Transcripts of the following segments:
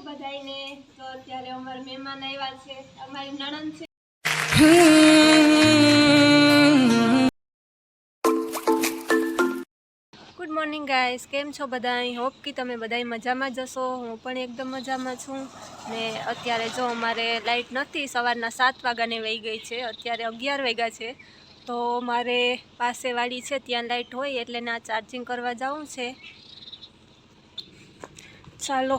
બધાઈને તો અત્યારે અમારા મહેમાન આવ્યા છે, અમારી નણંદ છે. ગુડ મોર્નિંગ ગાઈસ, કેમ છો બધા? આઈ હોપ કે તમે બધાય મજામાં જ હશો. હું પણ એકદમ મજામાં છું. ને અત્યારે જો અમારે લાઇટ નથી, સવારના 7 વાગ્યાની વહી ગઈ છે, અત્યારે 11 વાગ્યા છે. તો મારે પાસે વાડી છે ત્યાં લાઇટ હોય એટલે ના ચાર્જિંગ કરવા જવું છે. ચાલો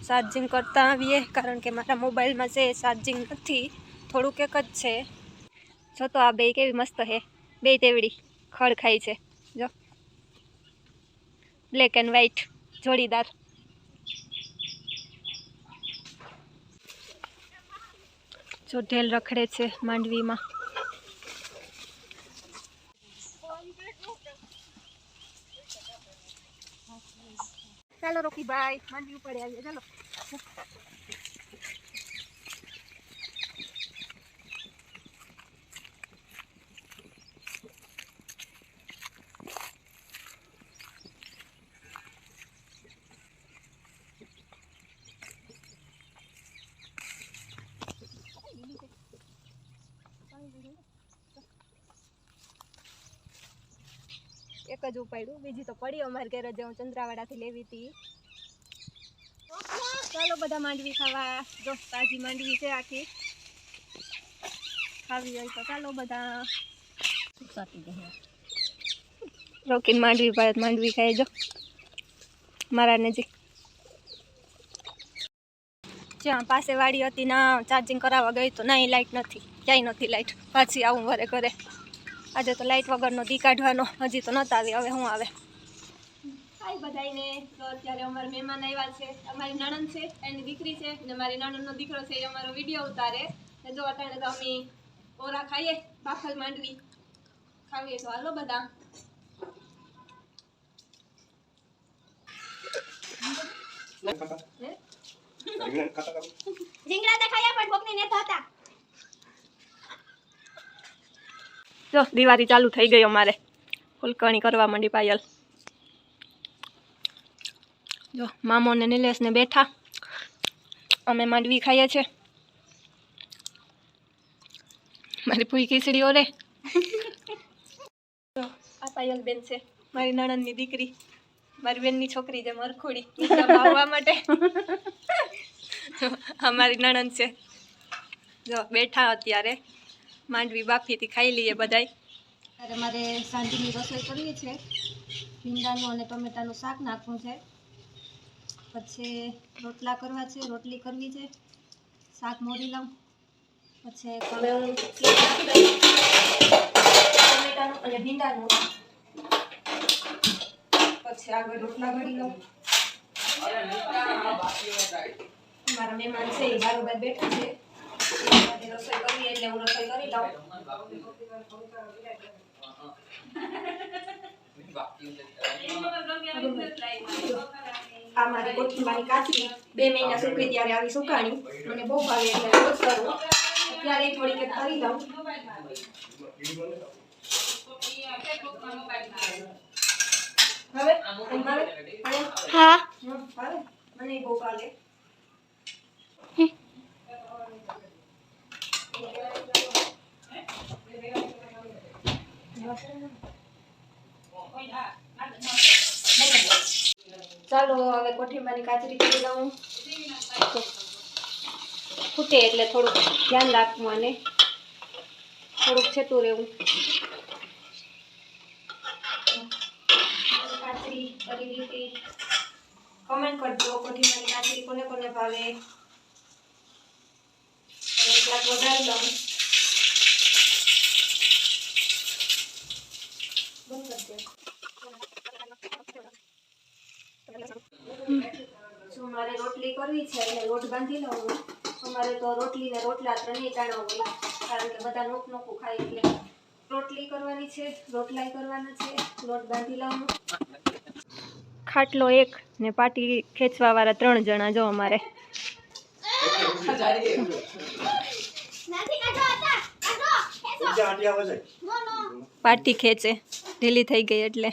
ચાર્જિંગ કરતા આવીએ, કારણ કે મારા મોબાઈલમાં છે ચાર્જિંગ નથી, થોડુંક એક જ છે. જો તો આ બે કેવી મસ્ત છે, બે તેવડી ખડ ખાય છે. જો બ્લેક એન્ડ વ્હાઈટ જોડીદાર. જો ઢેલ રખડે છે માંડવીમાં. ચાલો રોકી ભાઈ, માંડવી ઉપર આવીએ. ચાલો એક જ ઉપાડ્યું, બીજી તો પડી અમારે ઘરે જે હું ચંદ્રાવાડાથી લેવી હતી. ચાલો બધા માંડવી ખાવા. જો તાજી માંડવી છે આખી, ખાવી હોય તો ચાલો બધા. રોકીને માંડવી ભારત માંડવી ખાઈ જો મારા નજીક. જ્યાં પાસે વાડી હતી ના ચાર્જિંગ કરાવવા ગઈ તો ના લાઇટ નથી, ક્યાંય નથી લાઇટ. પાછી આવું વરે ઘરે. આજે તો લાઇટ વગરનો દી કાઢવાનો, હજી તો નહોતા આવી, હવે હું આવે. હાય બધાઈને, તો અત્યારે અમારા મહેમાન આવ્યા છે, અમારી નણંદ છે, એની દીકરી છે, ને મારી નણંદનો દીકરો છે, એ અમારો વિડીયો ઉતારે. ને જો અટાણે તો અમે ઓરા ખાઈએ, બાફલ માંડવી ખાવીએ તો હાલો બધા. જો દિવાળી ચાલુ થઈ ગઈ અમારે, ફૂલકણી કરવા માંડી પાયલ. જો મામો ને નિલેશ ને બેઠા, અમે માંડવી ખાઈએ છે. મારી પૂરી ખીચડી ઓરે. જો આ પાયલ બેન છે, મારી નણંદની દીકરી, મારી બેનની છોકરી છે મરખોડી, આવવા માટે. અમારી નણંદ છે, જો બેઠા અત્યારે માંડવી બાફીથી ખાઈ લઈએ બધાય. ત્યારે મારે સાંજની રસોઈ કરવી છે, ભીંડાનું અને ટમેટાનું શાક નાખવું છે, પછી રોટલા કરવા છે, રોટલી કરવી છે, શાક મોરી લઉં, પછી હવે હું ટમેટાનું અને ભીંડાનું, પછી આગળ રોટલા ઘડી લઉં. મારા મહેમાન છે એ બારોબાર બેઠા છે, રસોઈ કરવી એટલે હું રસોઈ કરી લઉં. આ મારી કોઠીમાની કાચરી 2 મહિના સુકવી ત્યારે આવી સુકાણી, મને બહુ ભાવે એટલે રોજ કરું. અત્યારે થોડીક કરી લઉં. હવે હા મને બહુ ભાવે. ચાલો હવે કોઠીમાની કાચરી કરી લઉં. ફૂટે એટલે થોડુંક ધ્યાન રાખવું અને થોડુંક છેટું રહેવું. કાચરી કરી લીધી. કમેન્ટ કરજો કોઠીમાની કાચરી કોને કોને ભાવે. એક ગ્લાસ વધારી લઉં. જો મારે રોટલી કરવી છે એટલે લોટ બાંધી લઉં. અમારે તો રોટલી ને રોટલા ત્રણેય ટાણા હોય, કારણ કે બધા નોખું ખાય એટલે રોટલી કરવાની છે, રોટલાય કરવાના છે. લોટ બાંધી લઉં. ખાટલો એક ને પાટી ખેંચવા વાળા 3 જણા જો અમારે. પાટી ખેંચે, ઢીલી થઈ ગઈ એટલે.